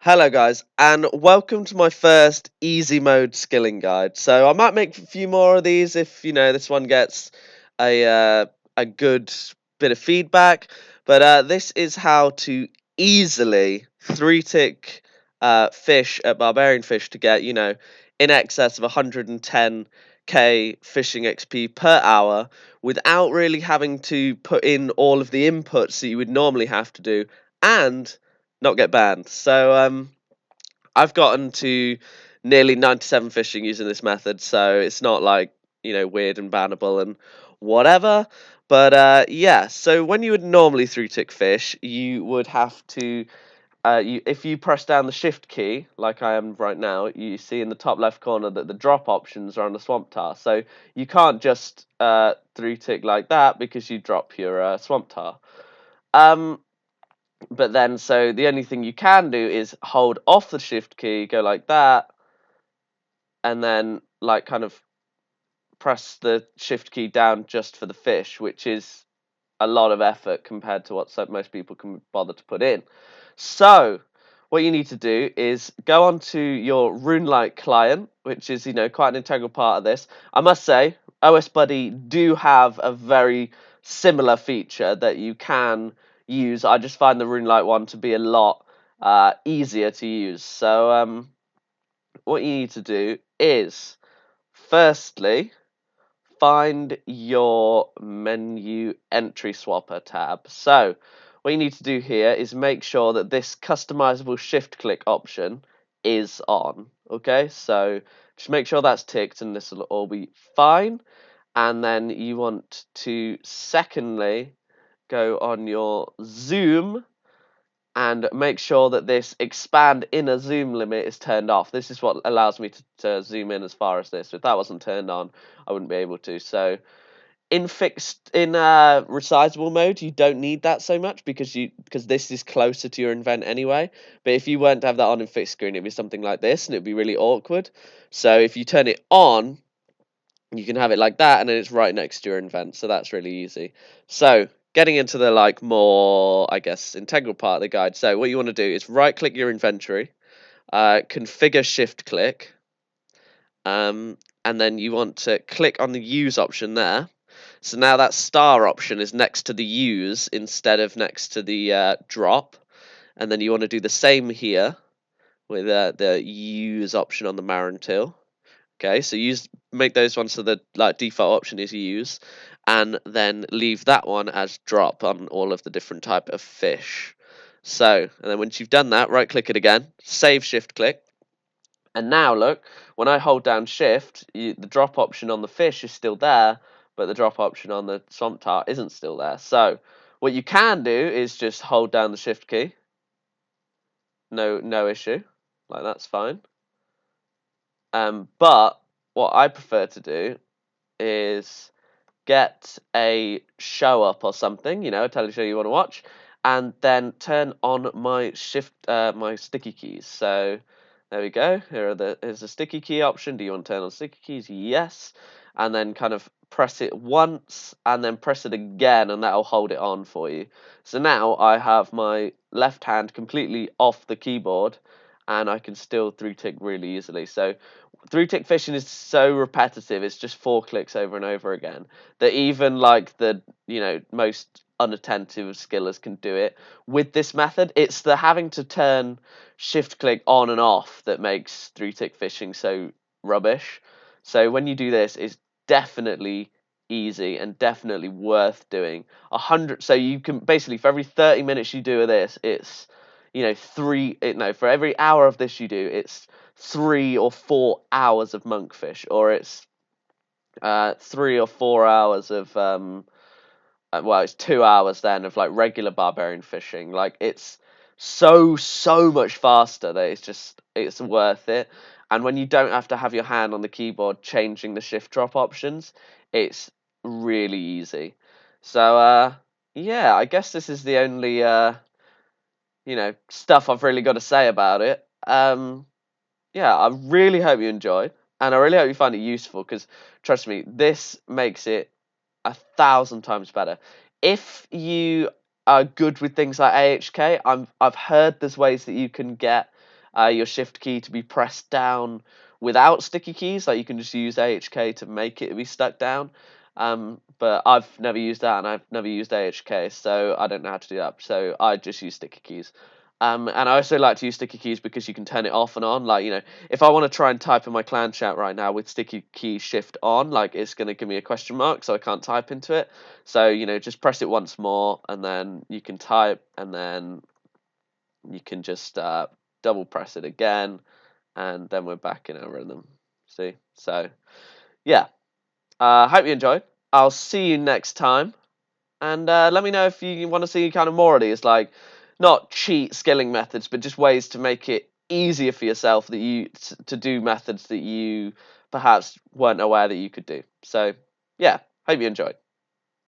Hello, guys, and welcome to my first easy mode skilling guide. So I might make a few more of these if this one gets a good bit of feedback. But this is how to easily three tick fish at barbarian fish to get in excess of 110k fishing XP per hour without really having to put in all of the inputs that you would normally have to do and not get banned. So I've gotten to nearly 97 fishing using this method, so it's not like weird and bannable and whatever. But yeah, so when you would normally three tick fish, you would have to if you press down the shift key, like I am right now, you see in the top left corner that the drop options are on the swamp tar. So you can't just three tick like that because you drop your swamp tar. Um, but then, so the only thing you can do is hold off the shift key, go like that, and then like kind of press the shift key down just for the fish, which is a lot of effort compared to what most people can bother to put in. So what you need to do is go onto your Runelite client, which is quite an integral part of this. I must say, OS Buddy do have a very similar feature that you can use. I just find the Runelite one to be a lot easier to use. So what you need to do is firstly find your menu entry swapper tab. So what you need to do here is make sure that this customizable shift click option is on. Okay, so just make sure that's ticked and this will all be fine. And then you want to secondly go on your zoom and make sure that this expand inner zoom limit is turned off. This is what allows me to zoom in as far as this. If that wasn't turned on, I wouldn't be able to. So in resizable mode, you don't need that so much because this is closer to your invent anyway. But if you weren't to have that on in fixed screen, it'd be something like this, and it'd be really awkward. So if you turn it on, you can have it like that, and then it's right next to your invent. So that's really easy. So getting into the more, I guess, integral part of the guide. So what you want to do is right click your inventory, configure shift click, and then you want to click on the use option there. So now that star option is next to the use instead of next to the drop. And then you want to do the same here with the use option on the Marantil. Okay, so make those ones so the default option is use, and then leave that one as drop on all of the different type of fish. So, and then once you've done that, right click it again, save shift click, and now look, when I hold down shift, the drop option on the fish is still there, but the drop option on the swamp tar isn't still there. So what you can do is just hold down the shift key. No issue. Like that's fine. But what I prefer to do is get a show up or something, a telly show you want to watch, and then turn on my my sticky keys. So there we go. Here's the sticky key option. Do you want to turn on sticky keys? Yes. And then kind of press it once and then press it again, and that'll hold it on for you. So now I have my left hand completely off the keyboard, and I can still three tick really easily. So three tick fishing is so repetitive, it's just four clicks over and over again, that even like the most unattentive skillers can do it. With this method, it's the having to turn shift click on and off that makes three tick fishing so rubbish. So when you do this, it's definitely easy and definitely worth doing. 100, so you can basically, for every 30 minutes you do of this, it's for every hour of this you do, it's 3 or 4 hours of monkfish, or it's 3 or 4 hours of well, it's 2 hours then of like regular barbarian fishing. Like it's so much faster that it's worth it. And when you don't have to have your hand on the keyboard changing the shift drop options, it's really easy. So yeah, I guess this is the only stuff I've really got to say about it. Yeah, I really hope you enjoyed, and I really hope you find it useful, because trust me, this makes it 1,000 times better. If you are good with things like AHK, I've heard there's ways that you can get your shift key to be pressed down without sticky keys. Like you can just use AHK to make it be stuck down. But I've never used that, and I've never used AHK, so I don't know how to do that. So I just use sticky keys. And I also like to use sticky keys because you can turn it off and on. Like, if I want to try and type in my clan chat right now with sticky key shift on, like it's going to give me a question mark, so I can't type into it. So, just press it once more, and then you can type, and then you can just double press it again, and then we're back in our rhythm. See? So, yeah. Hope you enjoyed. I'll see you next time. And let me know if you want to see kind of more of these, like not cheat skilling methods, but just ways to make it easier for yourself to do methods that you perhaps weren't aware that you could do. So yeah, hope you enjoyed.